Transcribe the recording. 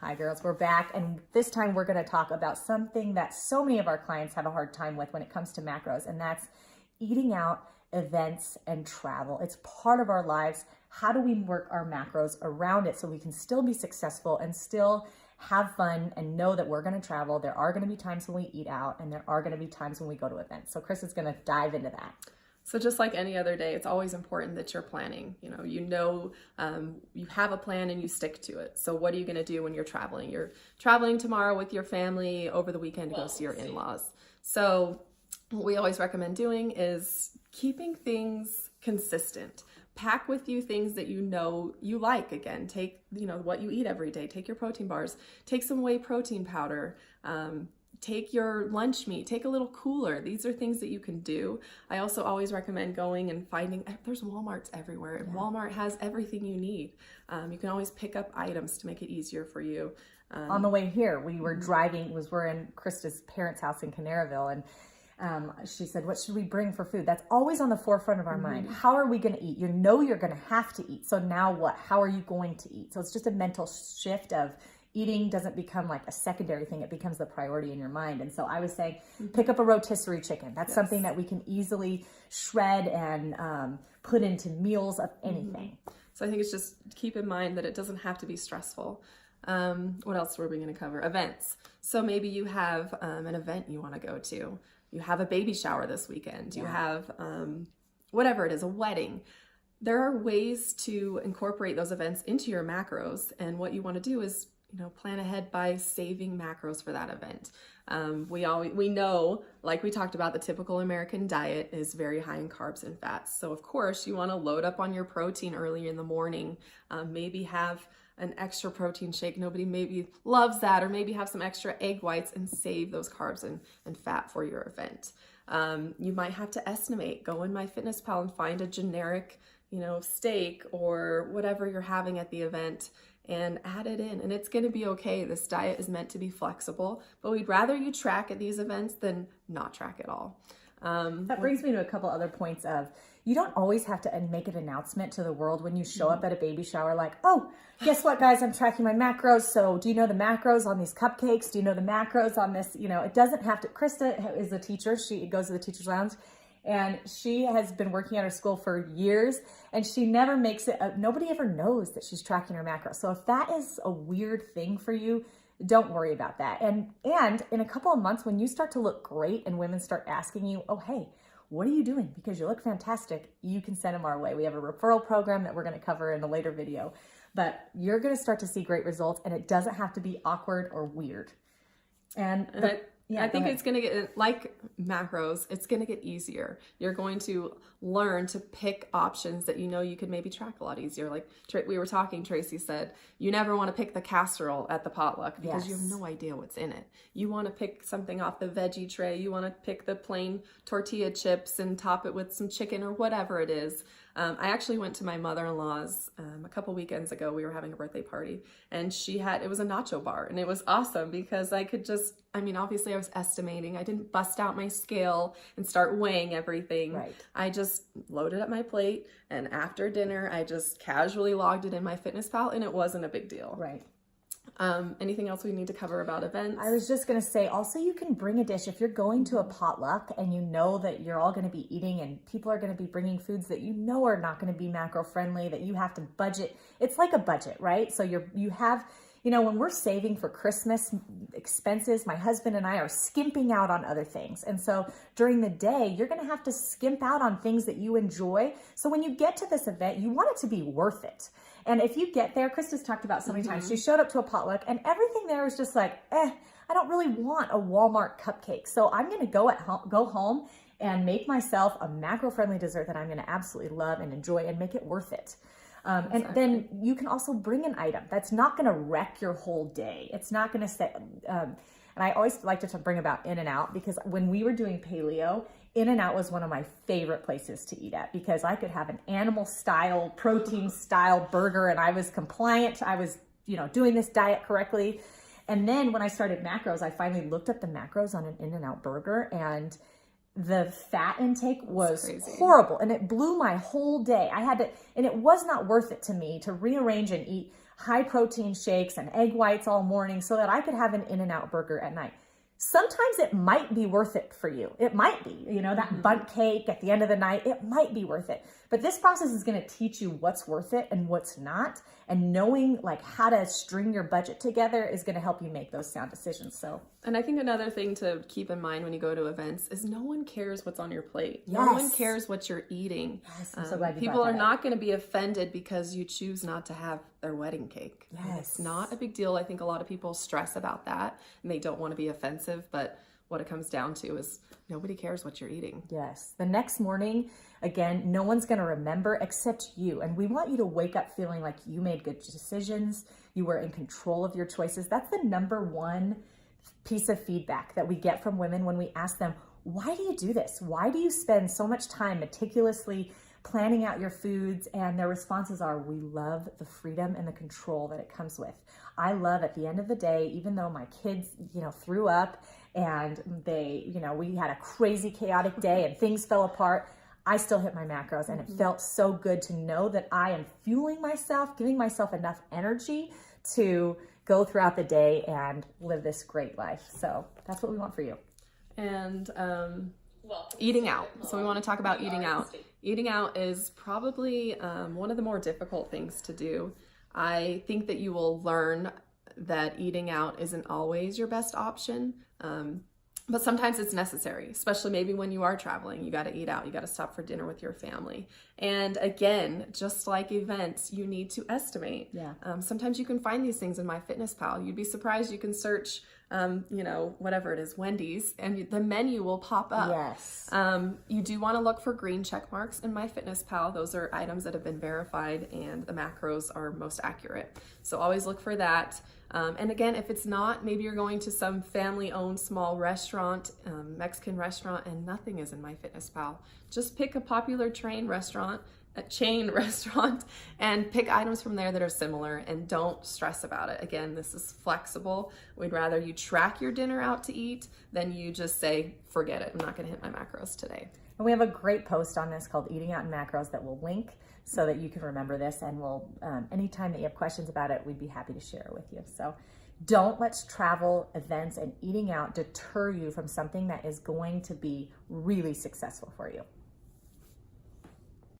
Hi girls, we're back, and this time we're going to talk about something that so many of our clients have a hard time with when it comes to macros, and that's eating out, events, and travel. It's part of our lives. How do we work our macros around it so we can still be successful and still have fun and know that we're going to travel? There are going to be times when we eat out, and there are going to be times when we go to events. So Chris is going to dive into that. So just like any other day, it's always important that you're planning. You have a plan and you stick to it. So what are you going to do when you're traveling? You're traveling tomorrow with your family over the weekend to go see your in-laws. So what we always recommend doing is keeping things consistent. Pack with you things that you know you like. Again, take what you eat every day. Take your protein bars. Take some whey protein powder. Take your lunch meat, take a little cooler. These are things that you can do. I also always recommend going and finding, there's Walmarts everywhere. And Walmart has everything you need. You can always pick up items to make it easier for you. On the way here, we were driving, we're in Krista's parents' house in Canaryville, and she said, what should we bring for food? That's always on the forefront of our mind. How are we going to eat? You're going to have to eat. So now what? How are you going to eat? So it's just a mental shift of eating doesn't become like a secondary thing. It becomes the priority in your mind. And so I was saying, pick up a rotisserie chicken. That's something that we can easily shred and put into meals of anything. So I think it's just keep in mind that it doesn't have to be stressful. What else were we going to cover? Events. So maybe you have an event you want to go to. You have a baby shower this weekend. You have whatever it is, a wedding. There are ways to incorporate those events into your macros. And what you want to do is plan ahead by saving macros for that event. We know, like we talked about, the typical American diet is very high in carbs and fats. So of course you want to load up on your protein early in the morning. Maybe have an extra protein shake. Nobody maybe loves that, or maybe have some extra egg whites and save those carbs and fat for your event. You might have to estimate, go in MyFitnessPal and find a generic, steak or whatever you're having at the event and add it in, and it's going to be okay. This diet is meant to be flexible, but we'd rather you track at these events than not track at all. That brings me to a couple other points of, you don't always have to make an announcement to the world when you show up at a baby shower like, oh, guess what guys, I'm tracking my macros. So do you know the macros on these cupcakes? Do you know the macros on this? It doesn't have to. Krista is a teacher. She goes to the teacher's lounge, and she has been working at her school for years, and she never makes it, nobody ever knows that she's tracking her macros. So if that is a weird thing for you, don't worry about that. And in a couple of months, when you start to look great and women start asking you, oh, hey, what are you doing? Because you look fantastic, you can send them our way. We have a referral program that we're going to cover in a later video, but you're going to start to see great results, and it doesn't have to be awkward or weird. I think it's going to get, like macros, it's going to get easier. You're going to learn to pick options that you could maybe track a lot easier. Like we were talking, Tracy said, you never want to pick the casserole at the potluck because you have no idea what's in it. You want to pick something off the veggie tray. You want to pick the plain tortilla chips and top it with some chicken or whatever it is. I actually went to my mother-in-law's a couple weekends ago. We were having a birthday party, and it was a nacho bar, and it was awesome because I could obviously I was estimating. I didn't bust out my scale and start weighing everything. Right. I just loaded up my plate, and after dinner, I just casually logged it in MyFitnessPal, and it wasn't a big deal. Right. Anything else we need to cover about events? I was just going to say, also you can bring a dish if you're going to a potluck and you know that you're all going to be eating and people are going to be bringing foods that are not going to be macro friendly, that you have to budget. It's like a budget, right? So you have, when we're saving for Christmas expenses, my husband and I are skimping out on other things. And so during the day, you're going to have to skimp out on things that you enjoy. So when you get to this event, you want it to be worth it. And if you get there, Krista's talked about so many times, she showed up to a potluck and everything there was just like, I don't really want a Walmart cupcake. So I'm going to go home and make myself a macro-friendly dessert that I'm going to absolutely love and enjoy and make it worth it. And then you can also bring an item that's not going to wreck your whole day. It's not going to set, and I always like to bring about In-N-Out, because when we were doing paleo, In-N-Out was one of my favorite places to eat at, because I could have an animal style, protein style burger, and I was compliant. I was, doing this diet correctly. And then when I started macros, I finally looked up the macros on an In-N-Out burger, and the fat intake was horrible, and it blew my whole day. And it was not worth it to me to rearrange and eat high protein shakes and egg whites all morning so that I could have an In-N-Out burger at night. Sometimes it might be worth it for you. It might be, that bundt cake at the end of the night, it might be worth it. But this process is going to teach you what's worth it and what's not. And knowing like how to string your budget together is going to help you make those sound decisions. And I think another thing to keep in mind when you go to events is no one cares what's on your plate. Yes. No one cares what you're eating. Yes, I'm so glad you people brought are that not up. going to be offended because you choose not to have their wedding cake. Yes. It's not a big deal. I think a lot of people stress about that and they don't want to be offensive, but what it comes down to is nobody cares what you're eating. Yes. The next morning, again, no one's going to remember except you. And we want you to wake up feeling like you made good decisions. You were in control of your choices. That's the number one piece of feedback that we get from women when we ask them, why do you do this? Why do you spend so much time meticulously planning out your foods? And their responses are, we love the freedom and the control that it comes with. I love at the end of the day, even though my kids, threw up and they, we had a crazy chaotic day and things fell apart, I still hit my macros, and it felt so good to know that I am fueling myself, giving myself enough energy to go throughout the day and live this great life. So that's what we want for you. And eating out. So we want to talk about eating out. Eating out is probably one of the more difficult things to do. I think that you will learn that eating out isn't always your best option. But sometimes it's necessary, especially maybe when you are traveling. You got to eat out. You got to stop for dinner with your family. And again, just like events, you need to estimate. Yeah. Sometimes you can find these things in MyFitnessPal. You'd be surprised. You can search, whatever it is, Wendy's, and the menu will pop up. Yes. You do want to look for green check marks in MyFitnessPal. Those are items that have been verified and the macros are most accurate. So always look for that. And again, if it's not, maybe you're going to some family-owned small restaurant, Mexican restaurant, and nothing is in MyFitnessPal. Just pick a popular chain restaurant, and pick items from there that are similar, and don't stress about it. Again, this is flexible. We'd rather you track your dinner out to eat than you just say, forget it, I'm not going to hit my macros today. And we have a great post on this called Eating Out in Macros that we'll link so that you can remember this, and we'll anytime that you have questions about it, we'd be happy to share it with you. So don't let travel, events, and eating out deter you from something that is going to be really successful for you.